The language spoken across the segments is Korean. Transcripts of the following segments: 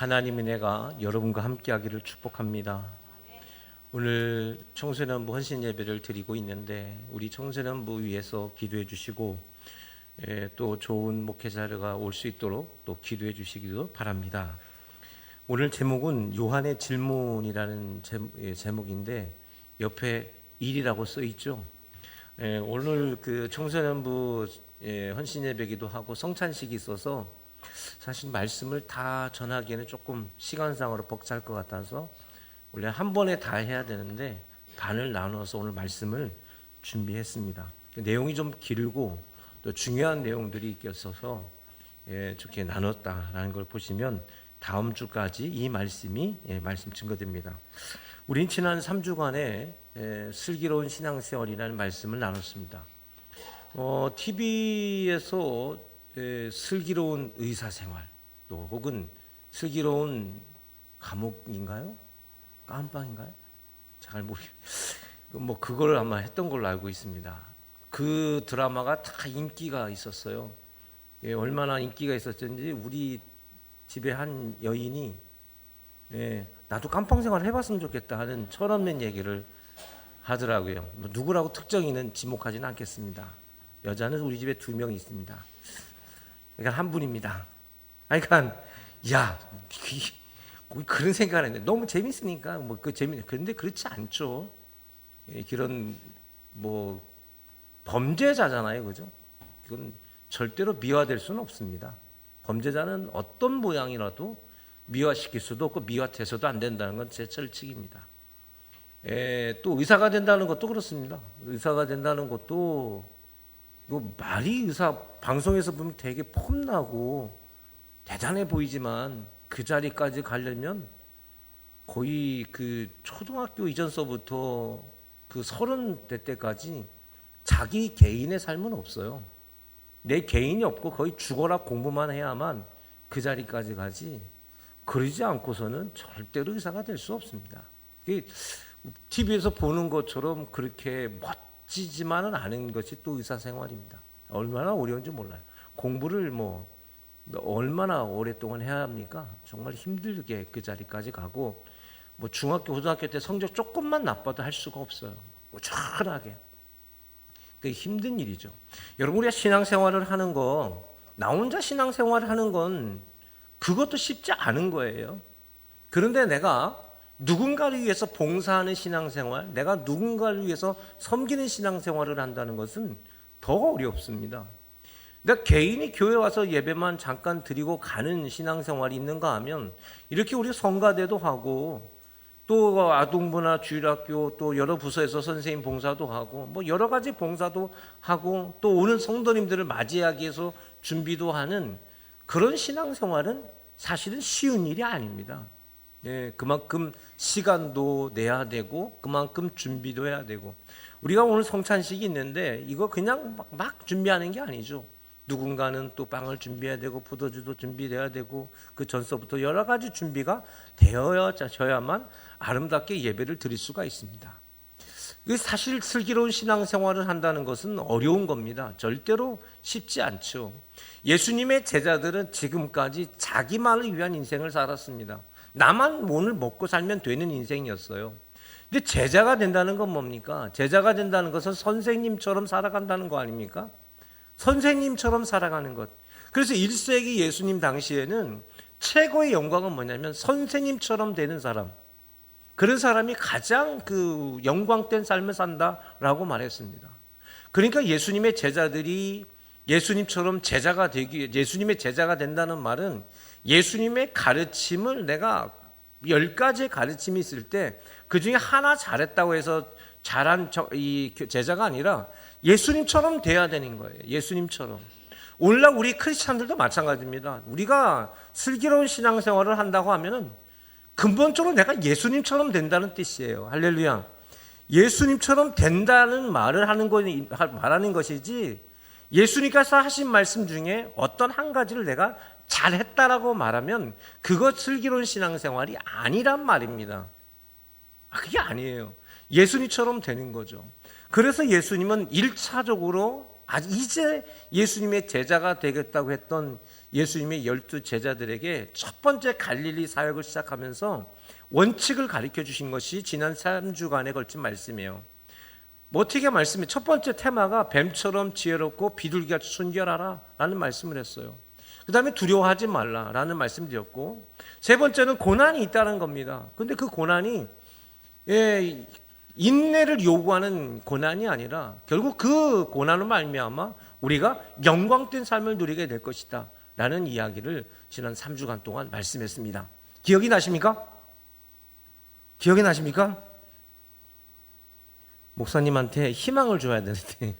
하나님의 은혜가 여러분과 함께하기를 축복합니다. 오늘 청소년부 헌신 예배를 드리고 있는데 우리 청소년부 위해서 기도해 주시고 또 좋은 목회자가 올 수 있도록 또 기도해 주시기도 바랍니다. 오늘 제목은 요한의 질문이라는 제목인데 옆에 일이라고 써 있죠. 오늘 그 청소년부 헌신 예배기도 하고 성찬식이 있어서 사실 말씀을 다 전하기에는 조금 시간상으로 벅찰 것 같아서 원래 한 번에 다 해야 되는데 반을 나눠서 오늘 말씀을 준비했습니다. 내용이 좀 길고 또 중요한 내용들이 있어서 좋게 나눴다라는 걸 보시면 다음 주까지 이 말씀이 말씀 증거됩니다. 우린 지난 3주간에 슬기로운 신앙생활이라는 말씀을 나눴습니다. TV에서 슬기로운 의사생활 또 혹은 슬기로운 감옥인가요? 깜빵인가요? 잘 모르겠어요. 그걸 아마 했던 걸로 알고 있습니다. 그 드라마가 다 인기가 있었어요. 얼마나 인기가 있었는지 우리 집에 한 여인이 나도 깜빵 생활 해봤으면 좋겠다 하는 철없는 얘기를 하더라고요. 누구라고 특정인은 지목하지는 않겠습니다. 여자는 우리 집에 2명 있습니다. 그러니까 한 분입니다. 그러니까 그런 생각을 했는데 너무 재밌으니까 그런데 그렇지 않죠. 그런 범죄자잖아요, 그죠? 그건 절대로 미화될 수는 없습니다. 범죄자는 어떤 모양이라도 미화시킬 수도 없고 미화돼서도 안 된다는 건 제 철칙입니다. 또 의사가 된다는 것도 그렇습니다. 의사가 된다는 것도 말이 의사 방송에서 보면 되게 폼나고 대단해 보이지만 그 자리까지 가려면 거의 그 초등학교 이전서부터 그 30대 때까지 자기 개인의 삶은 없어요. 내 개인이 없고 거의 죽어라 공부만 해야만 그 자리까지 가지 그러지 않고서는 절대로 의사가 될 수 없습니다. TV에서 보는 것처럼 그렇게 멋지지만은 않은 것이 또 의사생활입니다. 얼마나 어려운지 몰라요. 공부를 얼마나 오랫동안 해야 합니까? 정말 힘들게 그 자리까지 가고 중학교, 고등학교 때 성적 조금만 나빠도 할 수가 없어요. 꾸준하게. 그게 힘든 일이죠. 여러분 우리가 신앙생활을 하는 거 나 혼자 신앙생활을 하는 건 그것도 쉽지 않은 거예요. 그런데 내가 누군가를 위해서 봉사하는 신앙생활, 내가 누군가를 위해서 섬기는 신앙생활을 한다는 것은 더 어렵습니다. 내가 개인이 교회 와서 예배만 잠깐 드리고 가는 신앙생활이 있는가 하면 이렇게 우리 성가대도 하고 또 아동부나 주일학교 또 여러 부서에서 선생님 봉사도 하고 여러 가지 봉사도 하고 또 오는 성도님들을 맞이하기 위해서 준비도 하는 그런 신앙생활은 사실은 쉬운 일이 아닙니다. 그만큼 시간도 내야 되고 그만큼 준비도 해야 되고 우리가 오늘 성찬식이 있는데 이거 그냥 막 준비하는 게 아니죠. 누군가는 또 빵을 준비해야 되고 포도주도 준비돼야 되고 그 전서부터 여러 가지 준비가 되어야만 아름답게 예배를 드릴 수가 있습니다. 사실 슬기로운 신앙생활을 한다는 것은 어려운 겁니다. 절대로 쉽지 않죠. 예수님의 제자들은 지금까지 자기만을 위한 인생을 살았습니다. 나만 오늘 먹고 살면 되는 인생이었어요. 근데 제자가 된다는 건 뭡니까? 제자가 된다는 것은 선생님처럼 살아간다는 거 아닙니까? 선생님처럼 살아가는 것. 그래서 1세기 예수님 당시에는 최고의 영광은 뭐냐면 선생님처럼 되는 사람, 그런 사람이 가장 그 영광된 삶을 산다라고 말했습니다. 그러니까 예수님의 제자들이 예수님처럼 제자가 예수님의 제자가 된다는 말은 예수님의 가르침을 내가 10가지의 가르침이 있을 때 그중에 하나 잘했다고 해서 잘한 이 제자가 아니라 예수님처럼 돼야 되는 거예요. 예수님처럼. 오늘날 우리 크리스찬들도 마찬가지입니다. 우리가 슬기로운 신앙생활을 한다고 하면은 근본적으로 내가 예수님처럼 된다는 뜻이에요. 할렐루야. 예수님처럼 된다는 말을 말하는 것이지 예수님께서 하신 말씀 중에 어떤 한 가지를 내가 잘했다라고 말하면 그것 슬기로운 신앙생활이 아니란 말입니다. 그게 아니에요. 예수님처럼 되는 거죠. 그래서 예수님은 1차적으로 이제 예수님의 제자가 되겠다고 했던 예수님의 12 제자들에게 첫 번째 갈릴리 사역을 시작하면서 원칙을 가르쳐 주신 것이 지난 3주간에 걸친 말씀이에요. 어떻게 말씀이 첫 번째 테마가 뱀처럼 지혜롭고 비둘기같이 순결하라 라는 말씀을 했어요. 그 다음에 두려워하지 말라 라는 말씀 드렸고, 세 번째는 고난이 있다는 겁니다. 근데 그 고난이 인내를 요구하는 고난이 아니라 결국 그 고난으로 말미암아 우리가 영광된 삶을 누리게 될 것이다 라는 이야기를 지난 3주간 동안 말씀했습니다. 기억이 나십니까? 기억이 나십니까? 목사님한테 희망을 줘야 되는데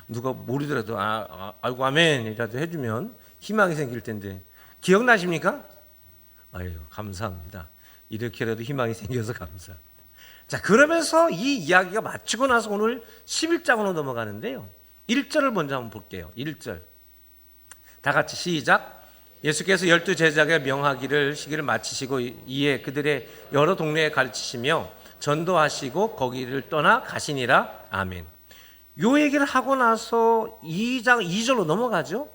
누가 모르더라도 아이고 아멘이라도 해주면 희망이 생길 텐데 기억나십니까? 아유 감사합니다. 이렇게라도 희망이 생겨서 감사합니다. 자, 그러면서 이 이야기가 마치고 나서 오늘 11장으로 넘어가는데요, 1절을 먼저 한번 볼게요. 1절 다 같이 시작. 예수께서 12 제자에게 명하기를 시기를 마치시고 이에 그들의 여러 동네에 가르치시며 전도하시고 거기를 떠나 가시니라. 아멘. 요 얘기를 하고 나서 2장 2절로 넘어가죠.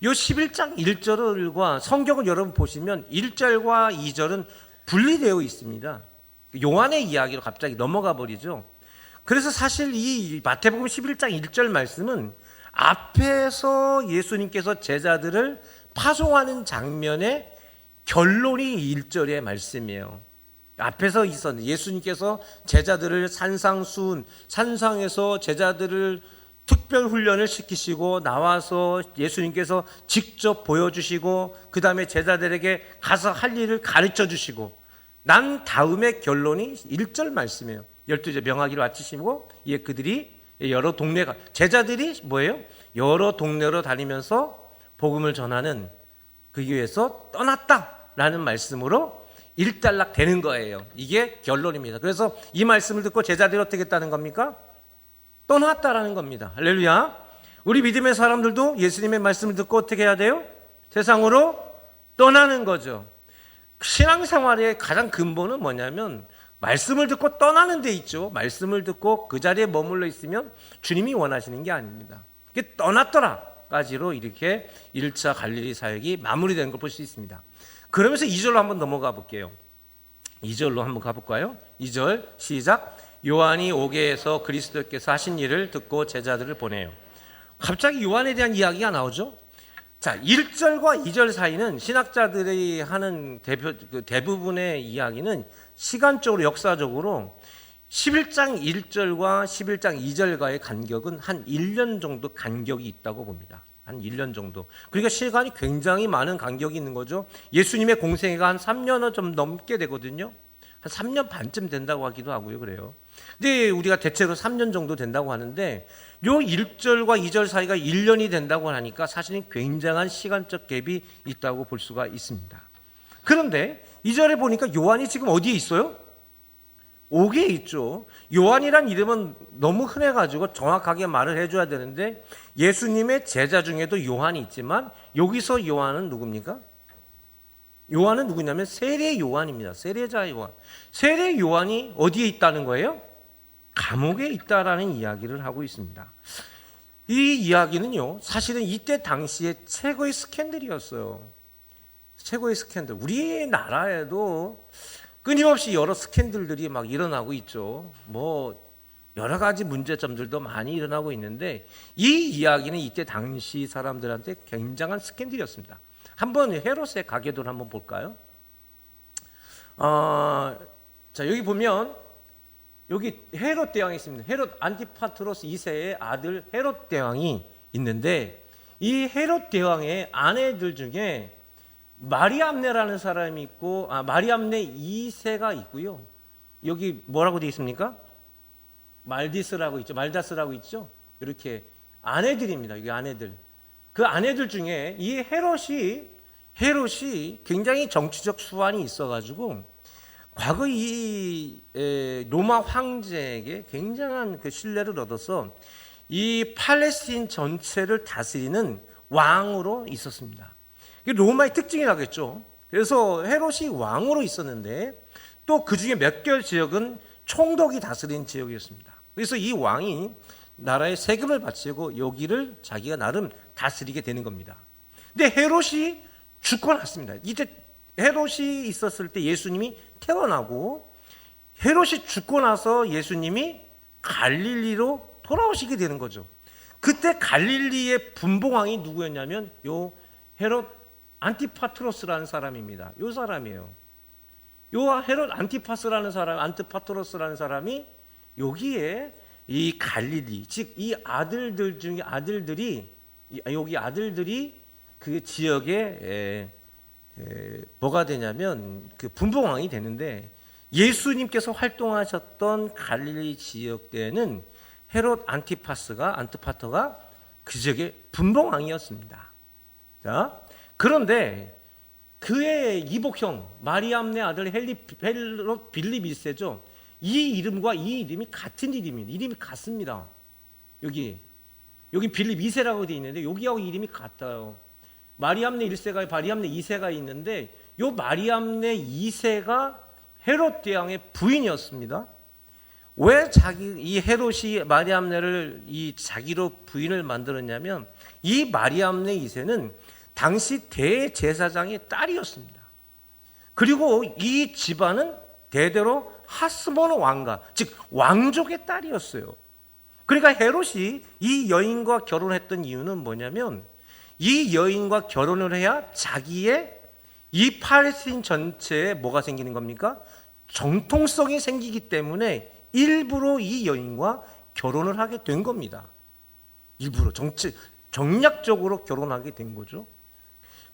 요 11장 1절과 성경을 여러분 보시면 1절과 2절은 분리되어 있습니다. 요한의 이야기로 갑자기 넘어가 버리죠. 그래서 사실 이 마태복음 11장 1절 말씀은 앞에서 예수님께서 제자들을 파송하는 장면의 결론이 1절의 말씀이에요. 앞에서 있었는데 예수님께서 제자들을 산상에서 제자들을 특별 훈련을 시키시고 나와서 예수님께서 직접 보여주시고 그 다음에 제자들에게 가서 할 일을 가르쳐 주시고 난 다음의 결론이 1절 말씀이에요. 12제 명하기를 마치시고 이에 그들이 여러 동네가, 제자들이 뭐예요? 여러 동네로 다니면서 복음을 전하는 그 교회에서 떠났다라는 말씀으로 일단락 되는 거예요. 이게 결론입니다. 그래서 이 말씀을 듣고 제자들이 어떻게 했다는 겁니까? 떠났다라는 겁니다. 할렐루야. 우리 믿음의 사람들도 예수님의 말씀을 듣고 어떻게 해야 돼요? 세상으로 떠나는 거죠. 신앙생활의 가장 근본은 뭐냐면 말씀을 듣고 떠나는 데 있죠. 말씀을 듣고 그 자리에 머물러 있으면 주님이 원하시는 게 아닙니다. 이게 떠났더라까지로 이렇게 1차 갈릴리 사역이 마무리된 걸 볼 수 있습니다. 그러면서 2절로 한번 넘어가 볼게요. 2절로 한번 가볼까요? 2절 시작. 요한이 오게 해서 그리스도께서 하신 일을 듣고 제자들을 보내요. 갑자기 요한에 대한 이야기가 나오죠. 자, 1절과 2절 사이는 신학자들이 하는 대부분의 이야기는 시간적으로 역사적으로 11장 1절과 11장 2절과의 간격은 한 1년 정도 간격이 있다고 봅니다. 한 1년 정도. 그러니까 시간이 굉장히 많은 간격이 있는 거죠. 예수님의 공생애가 한 3년은 좀 넘게 되거든요. 한 3년 반쯤 된다고 하기도 하고요. 그래요. 근데 우리가 대체로 3년 정도 된다고 하는데 요 1절과 2절 사이가 1년이 된다고 하니까 사실은 굉장한 시간적 갭이 있다고 볼 수가 있습니다. 그런데 2절에 보니까 요한이 지금 어디에 있어요? 옥에 있죠. 요한이란 이름은 너무 흔해가지고 정확하게 말을 해줘야 되는데 예수님의 제자 중에도 요한이 있지만 여기서 요한은 누굽니까? 요한은 누구냐면 세례 요한입니다. 세례자 요한. 세례 요한이 어디에 있다는 거예요? 감옥에 있다라는 이야기를 하고 있습니다. 이 이야기는요, 사실은 이때 당시에 최고의 스캔들이었어요. 최고의 스캔들. 우리나라에도 끊임없이 여러 스캔들들이 막 일어나고 있죠. 뭐 여러 가지 문제점들도 많이 일어나고 있는데 이 이야기는 이때 당시 사람들한테 굉장한 스캔들이었습니다. 한번 헤롯의 가계도를 한번 볼까요? 자, 여기 보면 여기 헤롯 대왕이 있습니다. 헤롯 안티파트로스 2세의 아들 헤롯 대왕이 있는데 이 헤롯 대왕의 아내들 중에 마리암네라는 사람이 있고 마리암네 2세가 있고요. 여기 뭐라고 되어 있습니까? 말디스라고 있죠. 말다스라고 있죠. 이렇게 아내들입니다. 이게 아내들. 그 아내들 중에 이 헤롯이 굉장히 정치적 수완이 있어가지고 과거 이 로마 황제에게 굉장한 그 신뢰를 얻어서 이 팔레스틴 전체를 다스리는 왕으로 있었습니다. 이게 로마의 특징이라겠죠. 그래서 헤롯이 왕으로 있었는데 또 그 중에 몇 개월 지역은 총독이 다스린 지역이었습니다. 그래서 이 왕이 나라에 세금을 바치고 여기를 자기가 나름 다스리게 되는 겁니다. 근데 헤롯이 죽고 났습니다. 이제 헤롯이 있었을 때 예수님이 태어나고 헤롯이 죽고 나서 예수님이 갈릴리로 돌아오시게 되는 거죠. 그때 갈릴리의 분봉왕이 누구였냐면 요 헤롯 안티파트로스라는 사람입니다. 요 사람이에요. 요 헤롯 안티파트로스라는 사람이 여기에 이 갈릴리, 즉 이 아들들 중에 여기 아들들이 그 지역에 뭐가 되냐면 그 분봉왕이 되는데, 예수님께서 활동하셨던 갈릴리 지역에는 헤롯 안티파터가 그 지역의 분봉왕이었습니다. 자, 그런데 그의 이복형 마리암네 아들 헤롯 빌립 1세죠. 이 이름과 이 이름이 같은 이름입니다. 이름이 같습니다. 여기 빌립 2세라고 되어 있는데 여기하고 이름이 같아요. 마리암네 1세가 마리암네 2세가 있는데 요 마리암네 2세가 헤롯 대왕의 부인이었습니다. 왜 이 헤롯이 마리암네를 자기로 부인을 만들었냐면, 이 마리암네 2세는 당시 대제사장의 딸이었습니다. 그리고 이 집안은 대대로 하스몬 왕가, 즉 왕족의 딸이었어요. 그러니까 헤롯이 이 여인과 결혼했던 이유는 뭐냐면, 이 여인과 결혼을 해야 자기의 이 팔레스틴 전체에 뭐가 생기는 겁니까? 정통성이 생기기 때문에 일부러 이 여인과 결혼을 하게 된 겁니다. 일부러 정략적으로 결혼하게 된 거죠.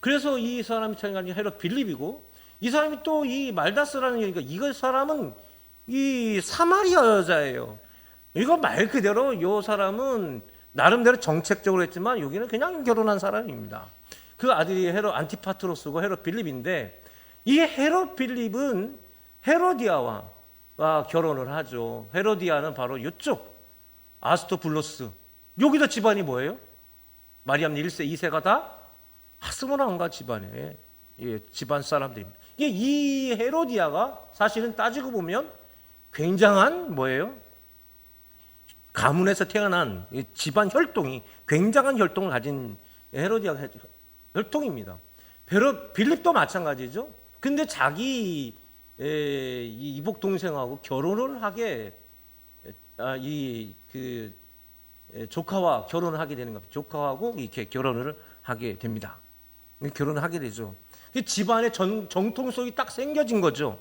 그래서 이 사람이 태어난 헤롯 빌립이고, 이 사람이 또 이 말다스라는 여인이니까 이 사람은 이 사마리아 여자예요. 이거 말 그대로 이 사람은 나름대로 정책적으로 했지만 여기는 그냥 결혼한 사람입니다. 그 아들이 헤롯 안티파트로스고 헤롯 빌립인데, 이 헤롯 빌립은 헤로디아와 결혼을 하죠. 헤로디아는 바로 이쪽 아스토블로스, 여기도 집안이 뭐예요? 마리암네 1세, 2세가 다 하스몬 왕가 집안의 집안 사람들입니다. 이 헤로디아가 사실은 따지고 보면 굉장한 뭐예요? 가문에서 태어난 집안 혈통이 굉장한 혈통을 가진 헤로디아가 혈통입니다. 빌립도 마찬가지죠. 근데 자기 이복 동생하고 결혼을 하게 조카와 결혼을 하게 되는 겁니다. 조카하고 이렇게 결혼을 하게 됩니다. 결혼을 하게 되죠. 집안의 정통성이 딱 생겨진 거죠.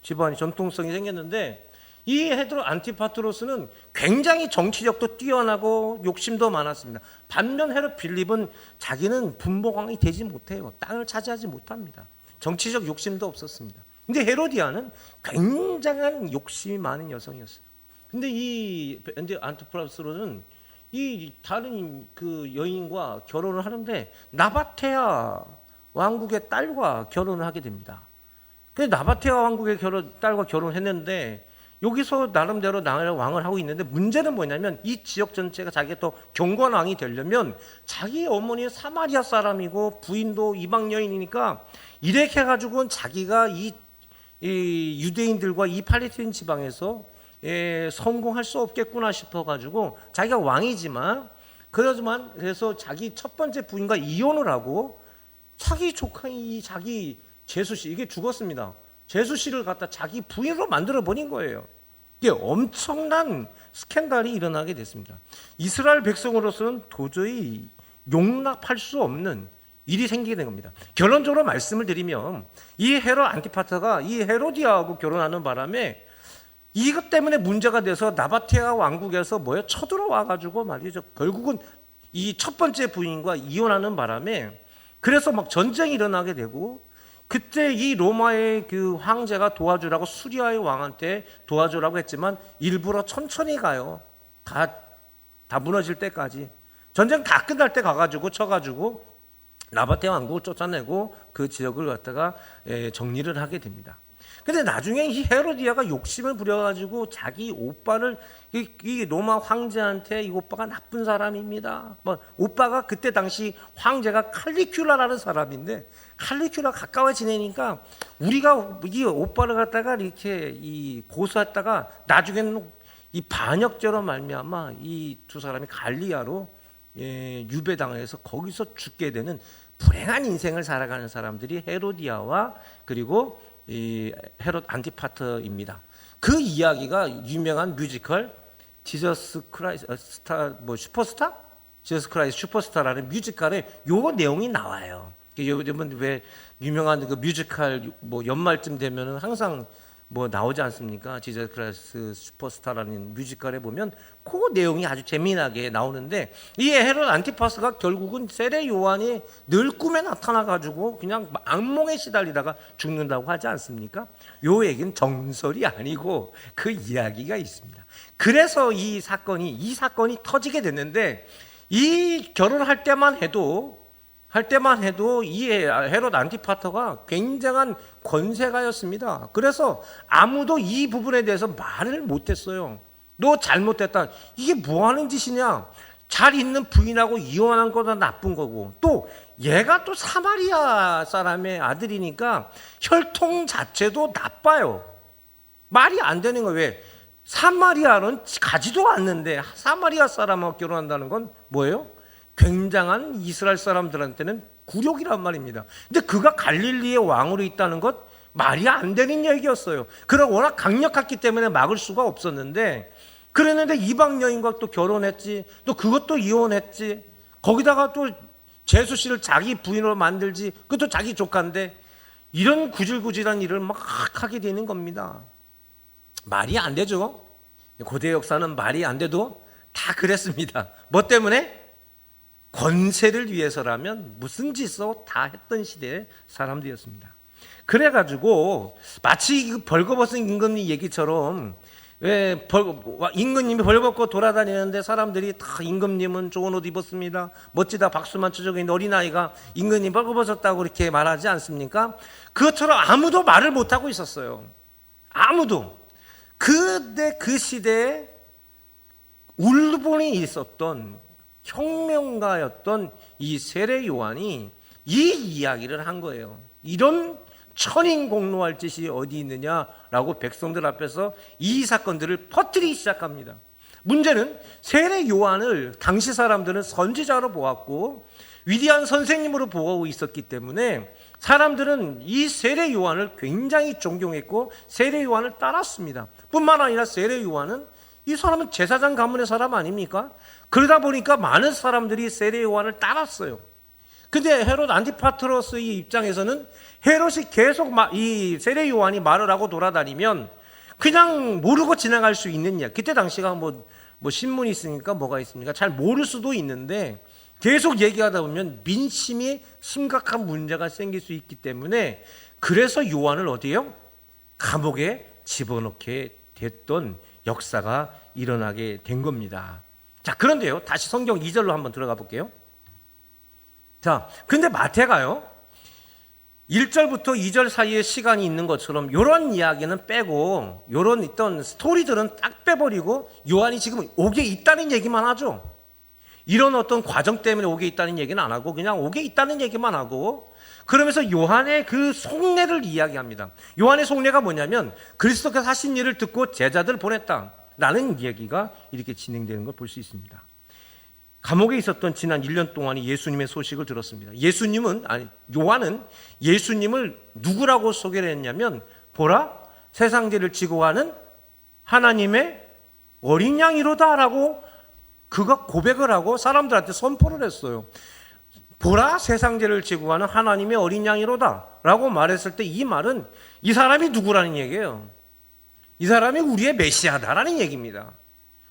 집안의 정통성이 생겼는데, 이 헤롯 안티파트로스는 굉장히 정치력도 뛰어나고 욕심도 많았습니다. 반면 헤롯 빌립은 자기는 분봉왕이 되지 못해요. 땅을 차지하지 못합니다. 정치적 욕심도 없었습니다. 근데 헤로디아는 굉장한 욕심이 많은 여성이었어요. 근데 이 안티파트로스는 이 다른 그 여인과 결혼을 하는데 나바테아 왕국의 딸과 결혼을 하게 됩니다. 근데 나바테아 왕국의 딸과 결혼했는데 여기서 나름대로 왕을 하고 있는데, 문제는 뭐냐면 이 지역 전체가 자기가 또 경건 왕이 되려면 자기 어머니는 사마리아 사람이고 부인도 이방 여인이니까 이렇게 해가지고는 자기가 이 유대인들과 이 팔레스틴 지방에서 성공할 수 없겠구나 싶어가지고, 자기가 왕이지만 그래서 자기 첫 번째 부인과 이혼을 하고 자기 조카인 자기 제수씨, 이게 죽었습니다. 제수씨를 갖다 자기 부인으로 만들어 버린 거예요. 이게 엄청난 스캔들이 일어나게 됐습니다. 이스라엘 백성으로서는 도저히 용납할 수 없는 일이 생기게 된 겁니다. 결론적으로 말씀을 드리면, 이 헤롯 안티파터가 이 헤로디아하고 결혼하는 바람에 이것 때문에 문제가 돼서 나바테아 왕국에서 쳐들어와 가지고 말이죠. 결국은 이 첫 번째 부인과 이혼하는 바람에 그래서 막 전쟁이 일어나게 되고, 그때 이 로마의 그 황제가 도와주라고 수리아의 왕한테 도와주라고 했지만 일부러 천천히 가요. 다 무너질 때까지. 전쟁 다 끝날 때 가가지고 쳐가지고 나바테아 왕국을 쫓아내고 그 지역을 갖다가 정리를 하게 됩니다. 근데 나중에 이 헤로디아가 욕심을 부려가지고 자기 오빠를 이 로마 황제한테, 이 오빠가 나쁜 사람입니다. 오빠가 그때 당시 황제가 칼리큘라라는 사람인데, 칼리큘라 가까워 지내니까 우리가 이 오빠를 갖다가 이렇게 고소했다가 나중에는 이 반역죄로 말미암아 이 두 사람이 갈리아로 유배당해서 거기서 죽게 되는 불행한 인생을 살아가는 사람들이 헤로디아와 그리고 이 헤롯 안티파터입니다. 그 이야기가 유명한 뮤지컬 지저스 크라이스트 슈퍼스타? 지저스 크라이스트 슈퍼스타라는 뮤지컬에 요 내용이 나와요. 여러분 왜 유명한 그 뮤지컬 뭐 연말쯤 되면은 항상 뭐 나오지 않습니까? 지저스 크라이스트 슈퍼스타라는 뮤지컬에 보면 그 내용이 아주 재미나게 나오는데 이 헤롯 안티파스가 결국은 세례 요한이 늘 꿈에 나타나 가지고 그냥 악몽에 시달리다가 죽는다고 하지 않습니까? 요 얘기는 정설이 아니고 그 이야기가 있습니다. 그래서 이 사건이 터지게 됐는데 이 결혼할 때만 해도 이 헤롯 안티파터가 굉장한 권세가였습니다. 그래서 아무도 이 부분에 대해서 말을 못했어요. 너 잘못됐다. 이게 뭐 하는 짓이냐? 잘 있는 부인하고 이혼한 거다 나쁜 거고, 또 얘가 또 사마리아 사람의 아들이니까 혈통 자체도 나빠요. 말이 안 되는 거예요. 왜? 사마리아는 가지도 않는데 사마리아 사람하고 결혼한다는 건 뭐예요? 굉장한 이스라엘 사람들한테는 굴욕이란 말입니다. 근데 그가 갈릴리의 왕으로 있다는 것 말이 안 되는 얘기였어요. 그러나 워낙 강력했기 때문에 막을 수가 없었는데, 그랬는데 이방 여인과 또 결혼했지, 또 그것도 이혼했지, 거기다가 또 제수 씨를 자기 부인으로 만들지, 그것도 자기 조카인데, 이런 구질구질한 일을 막 하게 되는 겁니다. 말이 안 되죠. 고대 역사는 말이 안 돼도 다 그랬습니다. 뭐 때문에? 권세를 위해서라면 무슨 짓도 다 했던 시대의 사람들이었습니다. 그래가지고 마치 벌거벗은 임금님 얘기처럼, 왜 임금님이 벌벗고 돌아다니는데 사람들이 다 임금님은 좋은 옷 입었습니다, 멋지다 박수만 쳐주고 있는 어린아이가 임금님 벌거벗었다고 이렇게 말하지 않습니까? 그것처럼 아무도 말을 못하고 있었어요. 아무도. 그때 그 시대에 울분이 있었던 혁명가였던 이 세례 요한이 이 이야기를 한 거예요. 이런 천인공노할 짓이 어디 있느냐라고 백성들 앞에서 이 사건들을 퍼뜨리기 시작합니다. 문제는 세례 요한을 당시 사람들은 선지자로 보았고 위대한 선생님으로 보고 있었기 때문에 사람들은 이 세례 요한을 굉장히 존경했고 세례 요한을 따랐습니다. 뿐만 아니라 세례 요한은, 이 사람은 제사장 가문의 사람 아닙니까? 그러다 보니까 많은 사람들이 세례 요한을 따랐어요. 근데 헤롯 안티파트로스의 입장에서는 헤롯이 계속 이 세례 요한이 말을 하고 돌아다니면 그냥 모르고 지나갈 수 있느냐. 그때 당시가 뭐 신문이 있으니까 뭐가 있습니까? 잘 모를 수도 있는데 계속 얘기하다 보면 민심이 심각한 문제가 생길 수 있기 때문에, 그래서 요한을 어디요? 감옥에 집어넣게 됐던 역사가 일어나게 된 겁니다. 자, 그런데요, 다시 성경 2절로 한번 들어가 볼게요. 자, 근데 마태가요 1절부터 2절 사이에 시간이 있는 것처럼 이런 이야기는 빼고, 이런 있던 스토리들은 딱 빼버리고 요한이 지금 옥에 있다는 얘기만 하죠. 이런 어떤 과정 때문에 옥에 있다는 얘기는 안 하고 그냥 옥에 있다는 얘기만 하고, 그러면서 요한의 그 속내를 이야기합니다. 요한의 속내가 뭐냐면 그리스도께서 하신 일을 듣고 제자들 보냈다라는 얘기가 이렇게 진행되는 걸 볼 수 있습니다. 감옥에 있었던 지난 1년 동안 예수님의 소식을 들었습니다. 요한은 예수님을 누구라고 소개를 했냐면, 보라, 세상죄를 지고 가는 하나님의 어린 양이로다라고 그가 고백을 하고 사람들한테 선포를 했어요. 보라, 세상죄를 지고 가는 하나님의 어린 양이로다 라고 말했을 때 이 말은 이 사람이 누구라는 얘기예요. 이 사람이 우리의 메시아다라는 얘기입니다.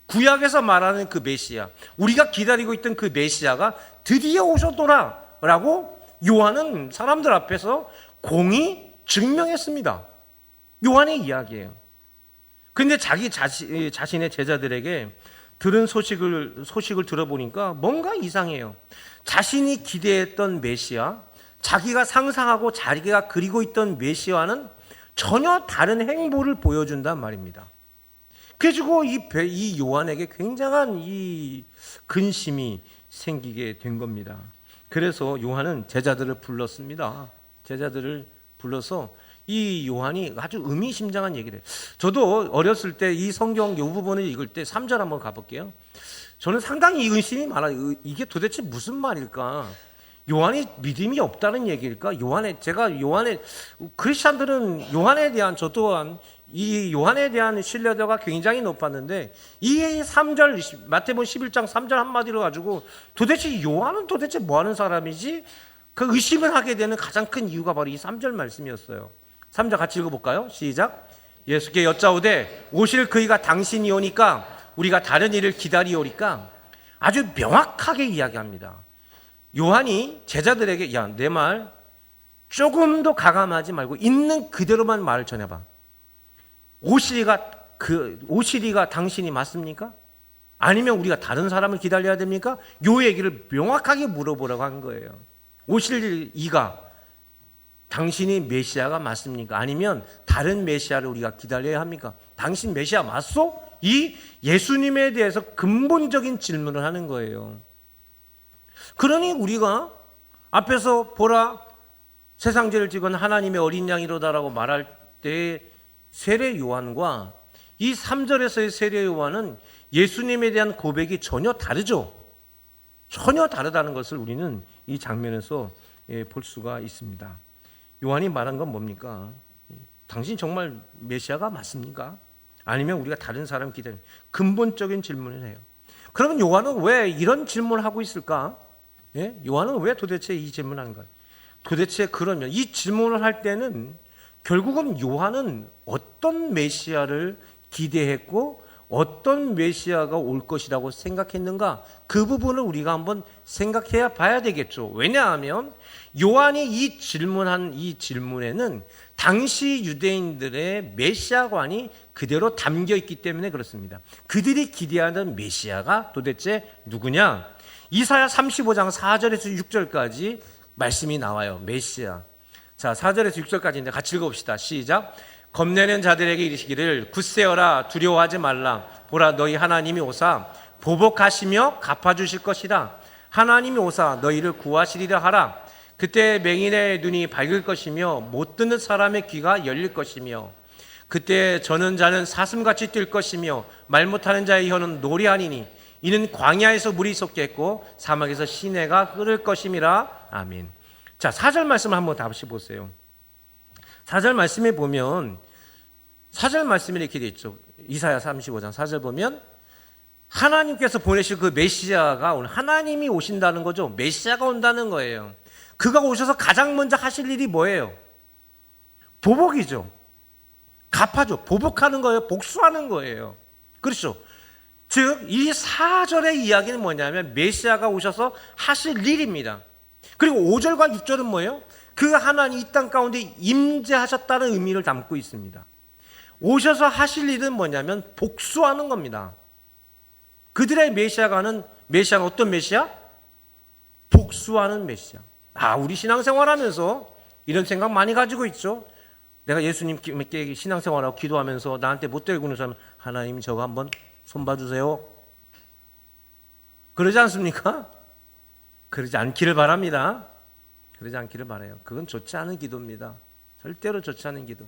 구약에서 말하는 그 메시아, 우리가 기다리고 있던 그 메시아가 드디어 오셨더라 라고 요한은 사람들 앞에서 공히 증명했습니다. 요한의 이야기예요. 근데 자신의 제자들에게 들은 소식을 들어보니까 뭔가 이상해요. 자신이 기대했던 메시아, 자기가 상상하고 자기가 그리고 있던 메시아는 전혀 다른 행보를 보여준단 말입니다. 그래가지고 이 요한에게 굉장한 이 근심이 생기게 된 겁니다. 그래서 요한은 제자들을 불렀습니다. 제자들을 불러서 이 요한이 아주 의미심장한 얘기를 해요. 저도 어렸을 때 이 성경 이 부분을 읽을 때 3절 한번 가볼게요. 저는 상당히 의심이 많아요. 이게 도대체 무슨 말일까? 요한이 믿음이 없다는 얘기일까? 크리스찬들은 요한에 대한, 저 또한 이 요한에 대한 신뢰도가 굉장히 높았는데, 이 3절, 마태복음 11장 3절 한마디로 가지고 도대체 요한은 도대체 뭐 하는 사람이지? 그 의심을 하게 되는 가장 큰 이유가 바로 이 3절 말씀이었어요. 3절 같이 읽어볼까요? 시작. 예수께 여짜오되 오실 그이가 당신이 오니까 우리가 다른 일을 기다리오리까? 아주 명확하게 이야기합니다. 요한이 제자들에게, 야, 내 말 조금도 가감하지 말고 있는 그대로만 말을 전해봐. 오시리가 당신이 맞습니까? 아니면 우리가 다른 사람을 기다려야 됩니까? 요 얘기를 명확하게 물어보라고 한 거예요. 오실 이가 당신이 메시아가 맞습니까? 아니면 다른 메시아를 우리가 기다려야 합니까? 당신 메시아 맞소? 이 예수님에 대해서 근본적인 질문을 하는 거예요. 그러니 우리가 앞에서 보라 세상죄를 지건 하나님의 어린 양이로다라고 말할 때 세례 요한과 이 3절에서의 세례 요한은 예수님에 대한 고백이 전혀 다르죠. 전혀 다르다는 것을 우리는 이 장면에서 볼 수가 있습니다. 요한이 말한 건 뭡니까? 당신 정말 메시아가 맞습니까? 아니면 우리가 다른 사람 기다리는 근본적인 질문을 해요. 그러면 요한은 왜 이런 질문을 하고 있을까? 예? 요한은 왜 도대체 이 질문을 하는 거예요? 도대체 그러면 이 질문을 할 때는 결국은 요한은 어떤 메시아를 기대했고 어떤 메시아가 올 것이라고 생각했는가? 그 부분을 우리가 한번 생각해야 봐야 되겠죠. 왜냐하면 요한이 이 질문한 이 질문에는 당시 유대인들의 메시아관이 그대로 담겨 있기 때문에 그렇습니다. 그들이 기대하는 메시아가 도대체 누구냐? 이사야 35장 4절에서 6절까지 말씀이 나와요. 메시아. 자, 4절에서 6절까지인데 같이 읽어봅시다. 시작. 겁내는 자들에게 이르시기를 굳세어라 두려워하지 말라. 보라 너희 하나님이 오사 보복하시며 갚아주실 것이라. 하나님이 오사 너희를 구하시리라 하라. 그때 맹인의 눈이 밝을 것이며 못 듣는 사람의 귀가 열릴 것이며 그때 저는 자는 사슴같이 뛸 것이며 말 못하는 자의 혀는 노래하니니 이는 광야에서 물이 솟겠고 사막에서 시내가 흐를 것임이라. 아멘. 자, 4절 말씀을 한번 다시 보세요. 4절 말씀에 보면 4절 말씀이 이렇게 되어 있죠. 이사야 35장 4절 보면 하나님께서 보내실 그 메시아가 오늘 하나님이 오신다는 거죠. 메시아가 온다는 거예요. 그가 오셔서 가장 먼저 하실 일이 뭐예요? 보복이죠. 갚아줘. 보복하는 거예요. 복수하는 거예요. 그렇죠. 즉, 이 4절의 이야기는 뭐냐면 메시아가 오셔서 하실 일입니다. 그리고 5절과 6절은 뭐예요? 그 하나님 이 땅 가운데 임재하셨다는 의미를 담고 있습니다. 오셔서 하실 일은 뭐냐면 복수하는 겁니다. 그들의 메시아가 어떤 메시아? 복수하는 메시아. 우리 신앙생활하면서 이런 생각 많이 가지고 있죠. 내가 예수님께 신앙생활하고 기도하면서 나한테 못되게 구는 사람, 하나님 저거 한번 손봐주세요. 그러지 않습니까? 그러지 않기를 바랍니다. 그러지 않기를 바라요. 그건 좋지 않은 기도입니다. 절대로 좋지 않은 기도.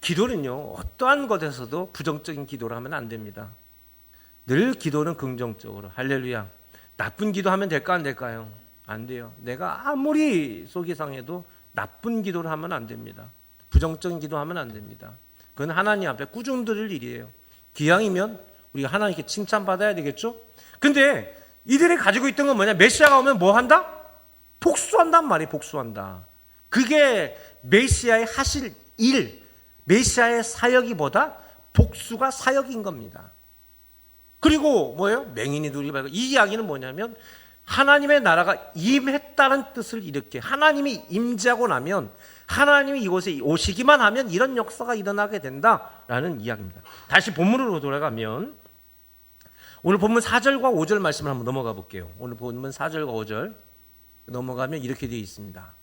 기도는요, 어떠한 것에서도 부정적인 기도를 하면 안 됩니다. 늘 기도는 긍정적으로. 할렐루야. 나쁜 기도하면 될까 안 될까요? 안 돼요. 내가 아무리 속이 상해도 나쁜 기도를 하면 안 됩니다. 부정적인 기도하면 안 됩니다. 그건 하나님 앞에 꾸중 들을 일이에요. 기왕이면 우리가 하나님께 칭찬받아야 되겠죠? 근데 이들이 가지고 있던 건 뭐냐? 메시아가 오면 뭐 한다? 복수한단 말이에요. 복수한다. 그게 메시아의 하실 일, 메시아의 사역이보다 복수가 사역인 겁니다. 그리고 뭐예요? 맹인이 눈이 밝고, 이 이야기는 뭐냐면 하나님의 나라가 임했다는 뜻을 이렇게, 하나님이 임재하고 나면 하나님이 이곳에 오시기만 하면 이런 역사가 일어나게 된다라는 이야기입니다. 다시 본문으로 돌아가면 오늘 본문 4절과 5절 말씀을 한번 넘어가 볼게요. 오늘 본문 4절과 5절 넘어가면 이렇게 되어 있습니다.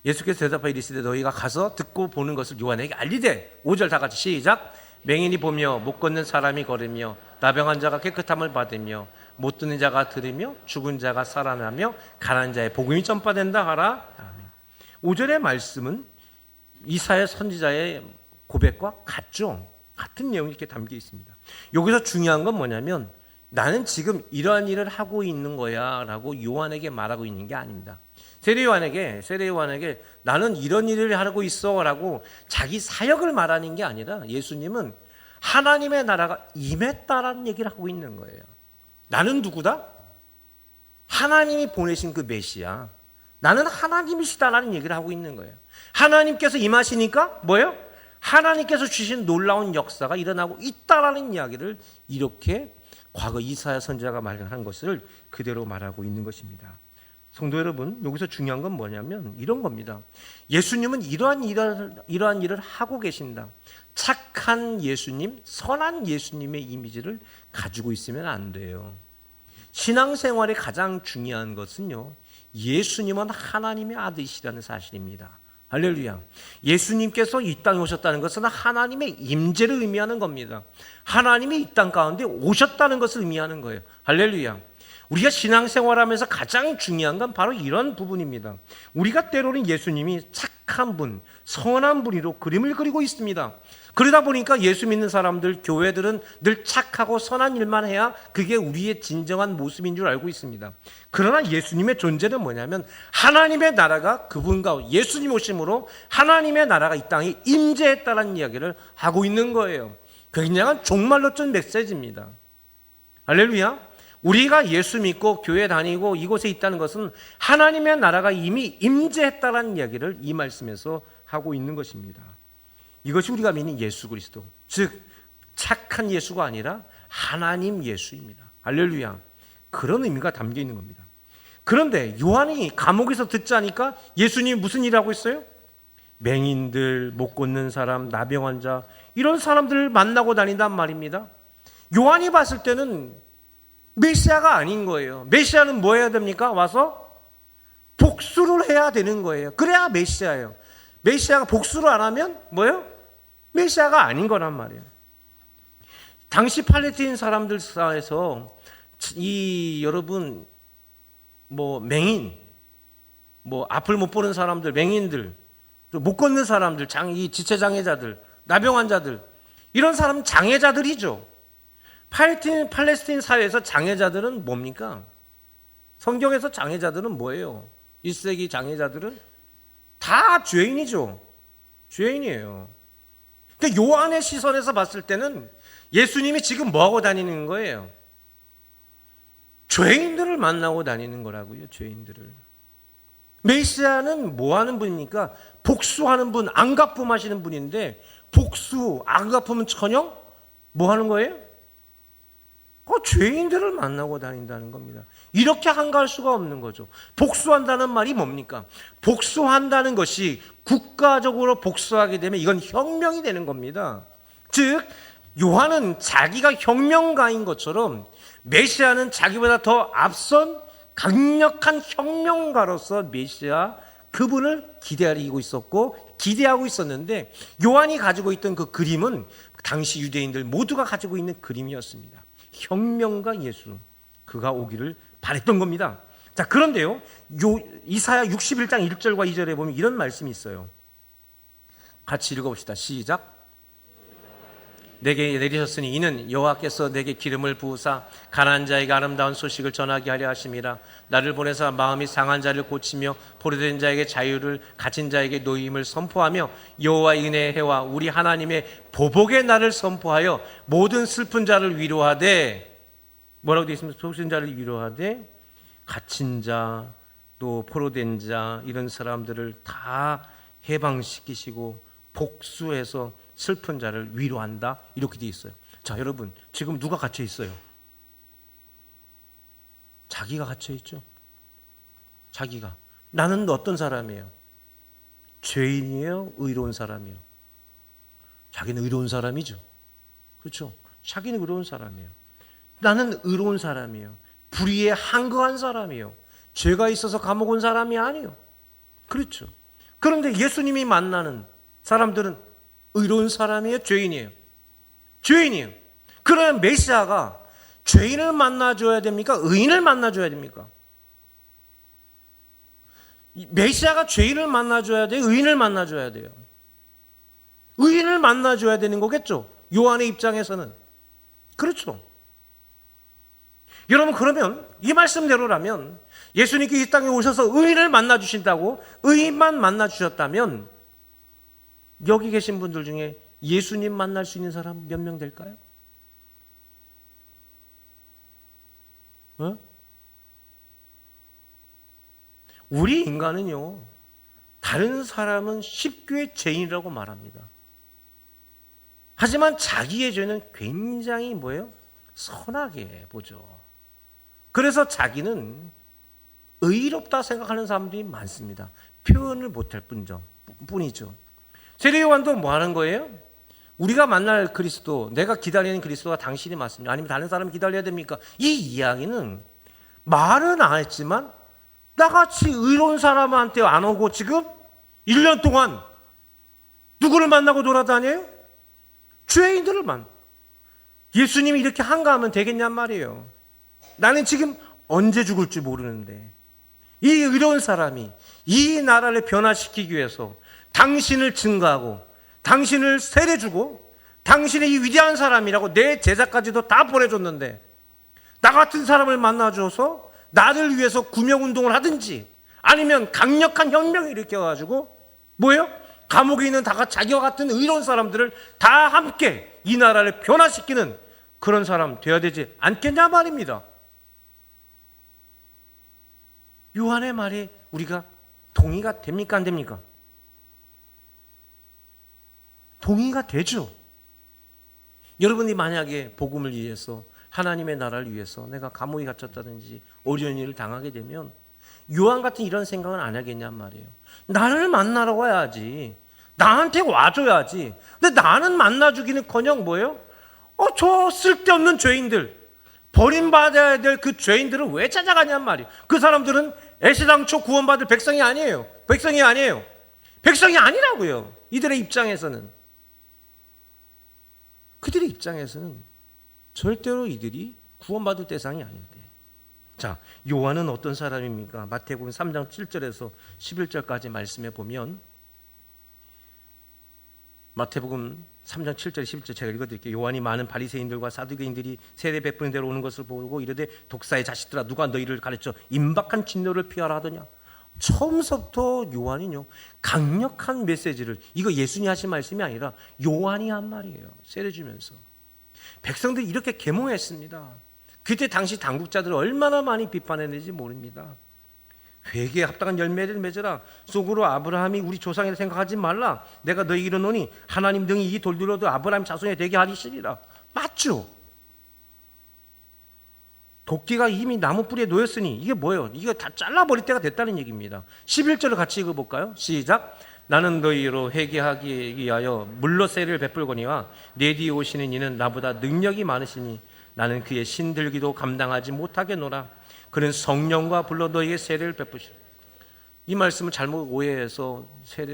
예수께서 대답하여 이르시되 너희가 가서 듣고 보는 것을 요한에게 알리되. 5절 다 같이 시작. 맹인이 보며 못 걷는 사람이 걸으며 나병한 자가 깨끗함을 받으며 못 듣는 자가 들으며 죽은 자가 살아나며 가난한 자의 복음이 전파된다 하라. 아멘. 5절의 말씀은 이사야 선지자의 고백과 같죠. 같은 내용이 이렇게 담겨 있습니다. 여기서 중요한 건 뭐냐면 나는 지금 이러한 일을 하고 있는 거야 라고 요한에게 말하고 있는 게 아닙니다. 세례 요한에게 나는 이런 일을 하고 있어 라고 자기 사역을 말하는 게 아니라 예수님은 하나님의 나라가 임했다라는 얘기를 하고 있는 거예요. 나는 누구다? 하나님이 보내신 그 메시아. 나는 하나님이시다라는 얘기를 하고 있는 거예요. 하나님께서 임하시니까 뭐예요? 하나님께서 주신 놀라운 역사가 일어나고 있다라는 이야기를 이렇게 과거 이사야 선지자가 말한 것을 그대로 말하고 있는 것입니다. 성도 여러분, 여기서 중요한 건 뭐냐면 이런 겁니다. 예수님은 이러한 일을 하고 계신다. 착한 예수님, 선한 예수님의 이미지를 가지고 있으면 안 돼요. 신앙생활의 가장 중요한 것은요, 예수님은 하나님의 아들이시라는 사실입니다. 할렐루야. 예수님께서 이 땅에 오셨다는 것은 하나님의 임재를 의미하는 겁니다. 하나님이 이 땅 가운데 오셨다는 것을 의미하는 거예요. 할렐루야. 우리가 신앙생활하면서 가장 중요한 건 바로 이런 부분입니다. 우리가 때로는 예수님이 착한 분, 선한 분으로 그림을 그리고 있습니다. 그러다 보니까 예수 믿는 사람들, 교회들은 늘 착하고 선한 일만 해야 그게 우리의 진정한 모습인 줄 알고 있습니다. 그러나 예수님의 존재는 뭐냐면 하나님의 나라가 그분과 예수님 오심으로 하나님의 나라가 이 땅에 임재했다는 이야기를 하고 있는 거예요. 굉장한 종말론적 메시지입니다. 할렐루야. 우리가 예수 믿고 교회 다니고 이곳에 있다는 것은 하나님의 나라가 이미 임재했다는 이야기를 이 말씀에서 하고 있는 것입니다. 이것이 우리가 믿는 예수 그리스도, 즉 착한 예수가 아니라 하나님 예수입니다. 할렐루야. 그런 의미가 담겨 있는 겁니다. 그런데 요한이 감옥에서 듣자니까 예수님이 무슨 일을 하고 있어요? 맹인들, 못 걷는 사람, 나병 환자 이런 사람들을 만나고 다닌단 말입니다. 요한이 봤을 때는 메시아가 아닌 거예요. 메시아는 뭐 해야 됩니까? 와서 복수를 해야 되는 거예요. 그래야 메시아예요. 메시아가 복수를 안 하면 뭐예요? 메시아가 아닌 거란 말이에요. 당시 팔레스타인 사람들 사이에서 여러분 맹인, 앞을 못 보는 사람들, 맹인들, 못 걷는 사람들, 이 지체 장애자들, 나병 환자들 이런 사람은 장애자들이죠. 팔레스타인 사회에서 장애자들은 뭡니까? 성경에서 장애자들은 뭐예요? 1세기 장애자들은 다 죄인이죠. 죄인이에요. 그러니까 요한의 시선에서 봤을 때는 예수님이 지금 뭐하고 다니는 거예요? 죄인들을 만나고 다니는 거라고요. 죄인들을. 메시아는 뭐 하는 분입니까? 복수하는 분, 안갚음하시는 분인데 복수, 안갚음은 천영? 뭐 하는 거예요? 죄인들을 만나고 다닌다는 겁니다. 이렇게 한가할 수가 없는 거죠. 복수한다는 말이 뭡니까? 복수한다는 것이 국가적으로 복수하게 되면 이건 혁명이 되는 겁니다. 즉 요한은 자기가 혁명가인 것처럼 메시아는 자기보다 더 앞선 강력한 혁명가로서 메시아 그분을 기다리고 있었고 기대하고 있었는데 요한이 가지고 있던 그 그림은 당시 유대인들 모두가 가지고 있는 그림이었습니다. 혁명가 예수, 그가 오기를 바랬던 겁니다. 자, 그런데요, 이사야 61장 1절과 2절에 보면 이런 말씀이 있어요. 같이 읽어봅시다. 시작. 내게 내리셨으니 이는 여호와께서 내게 기름을 부으사 가난한 자에게 아름다운 소식을 전하게 하려 하심이라. 나를 보내사 마음이 상한 자를 고치며 포로된 자에게 자유를, 갇힌 자에게 노임을 선포하며 여호와의 은혜의 해와 우리 하나님의 보복의 날을 선포하여 모든 슬픈 자를 위로하되, 뭐라고 되어 있습니까? 속신 자를 위로하되 갇힌 자, 또 포로된 자 이런 사람들을 다 해방시키시고 복수해서 슬픈 자를 위로한다, 이렇게 되어 있어요. 자, 여러분, 지금 누가 갇혀 있어요? 자기가 갇혀 있죠. 자기가. 나는 어떤 사람이에요? 죄인이에요? 의로운 사람이에요? 자기는 의로운 사람이죠. 그렇죠? 자기는 의로운 사람이에요. 나는 의로운 사람이에요. 불의에 한거한 사람이에요. 죄가 있어서 감옥 온 사람이 아니에요. 그렇죠. 그런데 예수님이 만나는 사람들은 의로운 사람이에요? 죄인이에요? 죄인이에요. 그러면 메시아가 죄인을 만나줘야 됩니까? 의인을 만나줘야 됩니까? 메시아가 죄인을 만나줘야 돼요? 의인을 만나줘야 돼요? 의인을 만나줘야 되는 거겠죠. 요한의 입장에서는. 그렇죠. 여러분, 그러면 이 말씀대로라면 예수님께 이 땅에 오셔서 의인을 만나주신다고, 의인만 만나주셨다면 여기 계신 분들 중에 예수님 만날 수 있는 사람 몇 명 될까요? 우리 인간은요, 다른 사람은 쉽게 죄인이라고 말합니다. 하지만 자기의 죄는 굉장히 뭐예요? 선하게 보죠. 그래서 자기는 의롭다 생각하는 사람들이 많습니다. 표현을 못할 뿐이죠. 세례 요한도 뭐 하는 거예요? 우리가 만날 그리스도, 내가 기다리는 그리스도가 당신이 맞습니다. 아니면 다른 사람이 기다려야 됩니까? 이 이야기는 말은 안 했지만 나같이 의로운 사람한테 안 오고 지금 1년 동안 누구를 만나고 돌아다녀요? 죄인들을 예수님이 이렇게 한가하면 되겠냔 말이에요. 나는 지금 언제 죽을지 모르는데 이 의로운 사람이 이 나라를 변화시키기 위해서 당신을 증거하고 당신을 세례주고 당신의 이 위대한 사람이라고 내 제자까지도 다 보내줬는데 나 같은 사람을 만나줘서 나를 위해서 구명운동을 하든지 아니면 강력한 혁명을 일으켜가지고 뭐예요? 감옥에 있는 자기와 같은 의로운 사람들을 다 함께 이 나라를 변화시키는 그런 사람 되어야 되지 않겠냐 말입니다. 요한의 말에 우리가 동의가 됩니까? 안 됩니까? 동의가 되죠. 여러분이 만약에 복음을 위해서 하나님의 나라를 위해서 내가 감옥에 갇혔다든지 어려운 일을 당하게 되면 요한 같은 이런 생각은 안 하겠냔 말이에요. 나를 만나러 와야지. 나한테 와줘야지. 근데 나는 만나주기는커녕 뭐예요? 저 쓸데없는 죄인들, 버림받아야 될 그 죄인들을 왜 찾아가냔 말이에요. 그 사람들은 애시당초 구원받을 백성이 아니에요. 백성이 아니라고요. 이들의 입장에서는. 그들의 입장에서는 절대로 이들이 구원받을 대상이 아닌데. 자, 요한은 어떤 사람입니까? 마태복음 3장 7절에서 11절까지 말씀해 보면 마태복음 3장 7절 11절 제가 읽어드릴게요. 요한이 많은 바리새인들과 사두개인들이 세례 베푸는 데로 오는 것을 보고 이르되 독사의 자식들아 누가 너희를 가르쳐 임박한 진노를 피하라 하더냐. 처음부터 요한이요 강력한 메시지를, 이거 예수님이 하신 말씀이 아니라 요한이 한 말이에요. 세례 주면서 백성들이 이렇게 계몽했습니다. 그때 당시 당국자들을 얼마나 많이 비판했는지 모릅니다. 회개에 합당한 열매를 맺으라. 속으로 아브라함이 우리 조상이라 생각하지 말라. 내가 너희에게 이르노니 하나님 등이 이 돌들로도 아브라함 자손이 되게 하리시리라. 맞죠? 도끼가 이미 나무 뿌리에 놓였으니 이게 뭐예요? 이거 다 잘라버릴 때가 됐다는 얘기입니다. 11절을 같이 읽어볼까요? 시작. 나는 너희로 회개하기 위하여 물로 세례를 베풀거니와 내 뒤에 오시는 이는 나보다 능력이 많으시니 나는 그의 신들기도 감당하지 못하겠노라. 그는 성령과 불로 너희에게 세례를 베푸시라. 이 말씀을 잘못 오해해서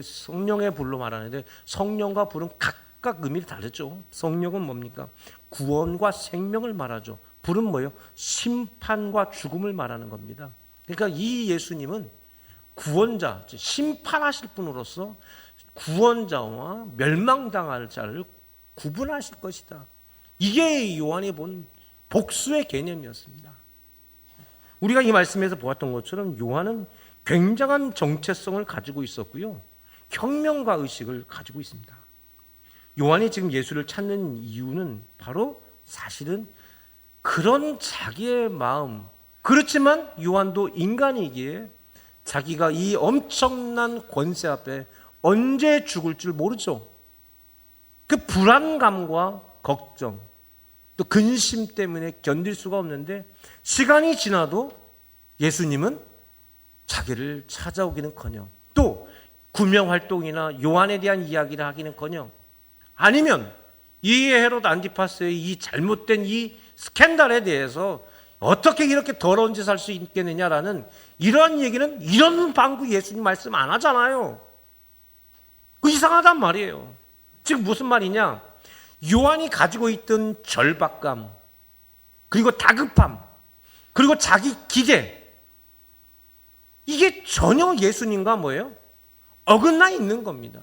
성령의 불로 말하는데 성령과 불은 각각 의미가 다르죠. 성령은 뭡니까? 구원과 생명을 말하죠. 불은 뭐예요? 심판과 죽음을 말하는 겁니다. 그러니까 이 예수님은 구원자, 심판하실 분으로서 구원자와 멸망당할 자를 구분하실 것이다. 이게 요한이 본 복수의 개념이었습니다. 우리가 이 말씀에서 보았던 것처럼 요한은 굉장한 정체성을 가지고 있었고요. 혁명가 의식을 가지고 있습니다. 요한이 지금 예수를 찾는 이유는 바로 사실은 그런 자기의 마음, 그렇지만 요한도 인간이기에 자기가 이 엄청난 권세 앞에 언제 죽을 줄 모르죠. 그 불안감과 걱정, 또 근심 때문에 견딜 수가 없는데 시간이 지나도 예수님은 자기를 찾아오기는커녕 또 구명활동이나 요한에 대한 이야기를 하기는커녕 아니면 이 헤롯 안티파스의 이 잘못된 이 스캔들에 대해서 어떻게 이렇게 더러운 짓을 할 수 있겠느냐라는 이러한 얘기는 이런 방구 예수님 말씀 안 하잖아요. 그 이상하단 말이에요. 지금 무슨 말이냐? 요한이 가지고 있던 절박감, 그리고 다급함, 그리고 자기 기대, 이게 전혀 예수님과 뭐예요? 어긋나 있는 겁니다.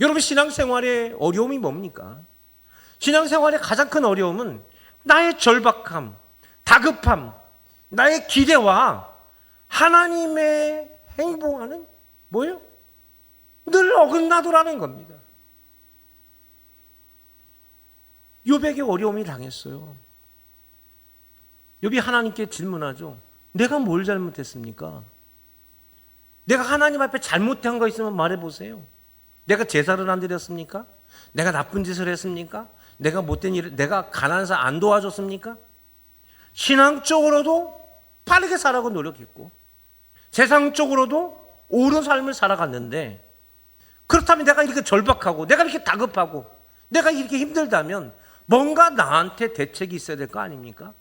여러분, 신앙생활의 어려움이 뭡니까? 신앙생활의 가장 큰 어려움은 나의 절박함, 다급함, 나의 기대와 하나님의 행동하는 뭐예요? 늘 어긋나더라는 겁니다. 욥에게 어려움이 당했어요. 욥이 하나님께 질문하죠. 내가 뭘 잘못했습니까? 내가 하나님 앞에 잘못한 거 있으면 말해보세요. 내가 제사를 안 드렸습니까? 내가 나쁜 짓을 했습니까? 내가 못된 일을, 내가 가난해서 안 도와줬습니까? 신앙적으로도 바르게 살아가고 노력했고 세상적으로도 옳은 삶을 살아갔는데, 그렇다면 내가 이렇게 절박하고 내가 이렇게 다급하고 내가 이렇게 힘들다면 뭔가 나한테 대책이 있어야 될 거 아닙니까?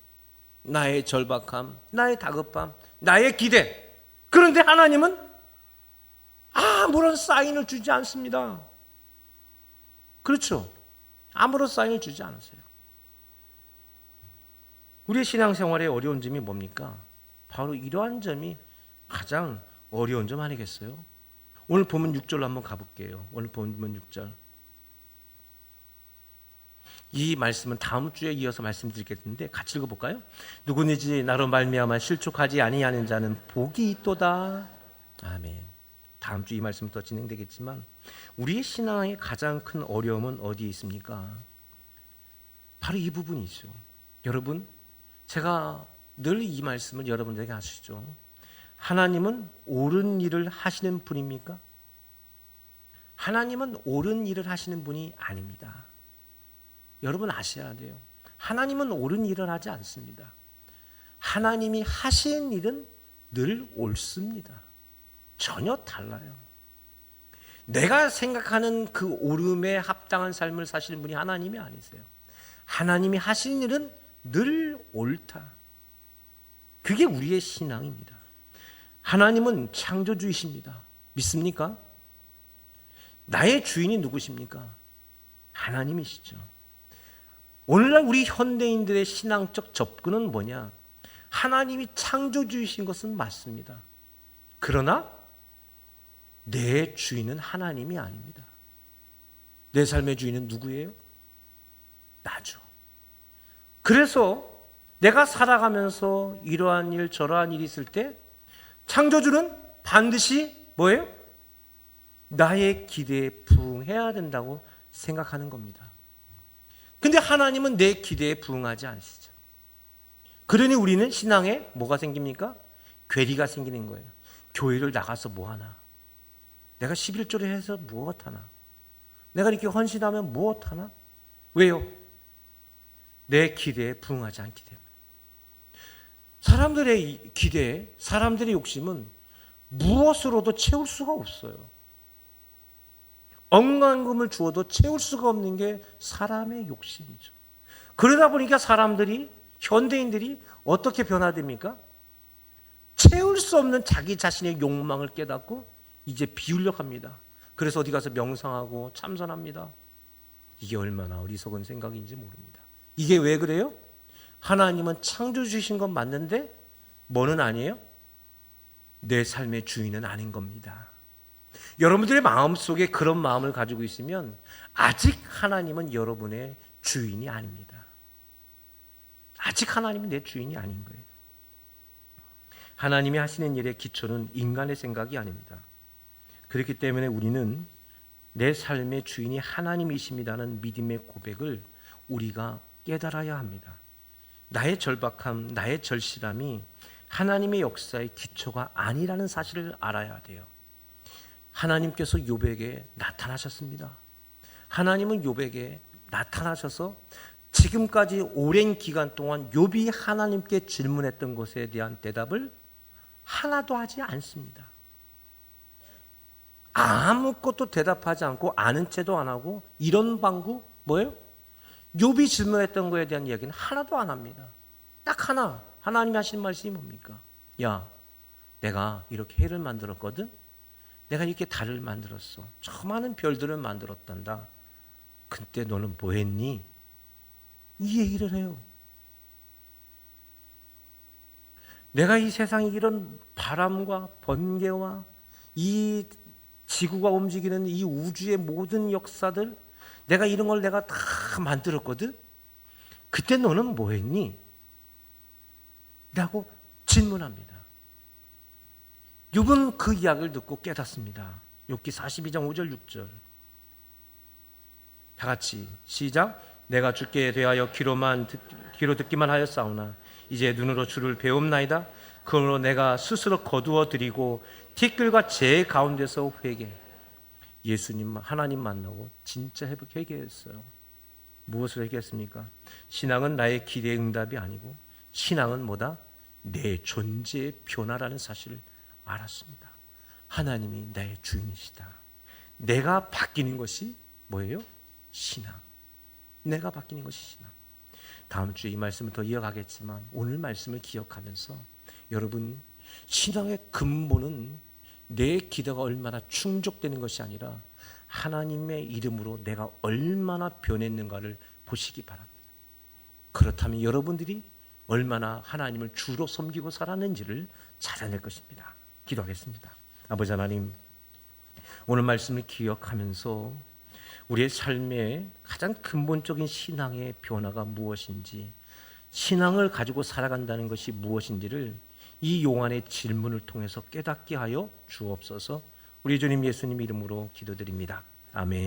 나의 절박함, 나의 다급함, 나의 기대. 그런데 하나님은 아무런 사인을 주지 않습니다. 그렇죠? 아무런 사인을 주지 않으세요. 우리의 신앙생활의 어려운 점이 뭡니까? 바로 이러한 점이 가장 어려운 점 아니겠어요? 오늘 보면 6절로 한번 가볼게요. 오늘 보면 6절. 이 말씀은 다음 주에 이어서 말씀드리겠는데 같이 읽어볼까요? 누구든지 나로 말미암아 실족하지 아니하는 자는 복이 있도다. 아멘. 다음 주 이 말씀 더 진행되겠지만 우리의 신앙의 가장 큰 어려움은 어디에 있습니까? 바로 이 부분이죠. 여러분, 제가 늘 이 말씀을 여러분들에게 하시죠. 하나님은 옳은 일을 하시는 분입니까? 하나님은 옳은 일을 하시는 분이 아닙니다. 여러분 아셔야 돼요. 하나님은 옳은 일을 하지 않습니다. 하나님이 하시는 일은 늘 옳습니다. 전혀 달라요. 내가 생각하는 그 옳음에 합당한 삶을 사시는 분이 하나님이 아니세요. 하나님이 하시는 일은 늘 옳다. 그게 우리의 신앙입니다. 하나님은 창조주이십니다. 믿습니까? 나의 주인이 누구십니까? 하나님이시죠. 오늘날 우리 현대인들의 신앙적 접근은 뭐냐? 하나님이 창조주이신 것은 맞습니다. 그러나 내 주인은 하나님이 아닙니다. 내 삶의 주인은 누구예요? 나죠. 그래서 내가 살아가면서 이러한 일 저러한 일이 있을 때 창조주는 반드시 뭐예요? 나의 기대에 부응해야 된다고 생각하는 겁니다. 근데 하나님은 내 기대에 부응하지 않으시죠. 그러니 우리는 신앙에 뭐가 생깁니까? 괴리가 생기는 거예요. 교회를 나가서 뭐 하나? 내가 11조를 해서 무엇 하나? 내가 이렇게 헌신하면 무엇 하나? 왜요? 내 기대에 부응하지 않기 때문에. 사람들의 기대, 사람들의 욕심은 무엇으로도 채울 수가 없어요. 억만금을 주어도 채울 수가 없는 게 사람의 욕심이죠. 그러다 보니까 사람들이, 현대인들이 어떻게 변화됩니까? 채울 수 없는 자기 자신의 욕망을 깨닫고 이제 비우려 합니다. 그래서 어디 가서 명상하고 참선합니다. 이게 얼마나 어리석은 생각인지 모릅니다. 이게 왜 그래요? 하나님은 창조주신 건 맞는데 뭐는 아니에요? 내 삶의 주인은 아닌 겁니다. 여러분들의 마음속에 그런 마음을 가지고 있으면 아직 하나님은 여러분의 주인이 아닙니다. 아직 하나님은 내 주인이 아닌 거예요. 하나님이 하시는 일의 기초는 인간의 생각이 아닙니다. 그렇기 때문에 우리는 내 삶의 주인이 하나님이십니다는 믿음의 고백을 우리가 깨달아야 합니다. 나의 절박함, 나의 절실함이 하나님의 역사의 기초가 아니라는 사실을 알아야 돼요. 하나님께서 욥에게 나타나셨습니다. 하나님은 욥에게 나타나셔서 지금까지 오랜 기간 동안 욥이 하나님께 질문했던 것에 대한 대답을 하나도 하지 않습니다. 아무것도 대답하지 않고 아는 체도 안 하고 이런 방구 뭐예요? 욥이 질문했던 것에 대한 이야기는 하나도 안 합니다. 딱 하나, 하나님이 하신 말씀이 뭡니까? 야, 내가 이렇게 해를 만들었거든? 내가 이렇게 달을 만들었어. 저 많은 별들을 만들었단다. 그때 너는 뭐 했니? 이 얘기를 해요. 내가 이 세상에 이런 바람과 번개와 이 지구가 움직이는 이 우주의 모든 역사들, 내가 이런 걸 내가 다 만들었거든. 그때 너는 뭐 했니? 라고 질문합니다. 욥은 그 이야기를 듣고 깨닫습니다. 욥기 42장 5절 6절. 다 같이 시작. 내가 주께 대하여 귀로 듣기만 하였사오나 이제 눈으로 주를 배움나이다. 그러므로 내가 스스로 거두어 드리고 티끌과 재 가운데서 회개. 예수님 하나님 만나고 진짜 회개했어요. 무엇을 회개했습니까? 신앙은 나의 기대의 응답이 아니고 신앙은 뭐다? 내 존재의 변화라는 사실을 알았습니다. 하나님이 나의 주인이시다. 내가 바뀌는 것이 뭐예요? 신앙. 내가 바뀌는 것이 신앙. 다음 주에 이 말씀을 더 이어가겠지만 오늘 말씀을 기억하면서 여러분, 신앙의 근본은 내 기대가 얼마나 충족되는 것이 아니라 하나님의 이름으로 내가 얼마나 변했는가를 보시기 바랍니다. 그렇다면 여러분들이 얼마나 하나님을 주로 섬기고 살았는지를 찾아낼 것입니다. 기도하겠습니다. 아버지 하나님, 오늘 말씀을 기억하면서 우리의 삶의 가장 근본적인 신앙의 변화가 무엇인지, 신앙을 가지고 살아간다는 것이 무엇인지를 이 요한의 질문을 통해서 깨닫게 하여 주옵소서. 우리 주님 예수님 이름으로 기도드립니다. 아멘.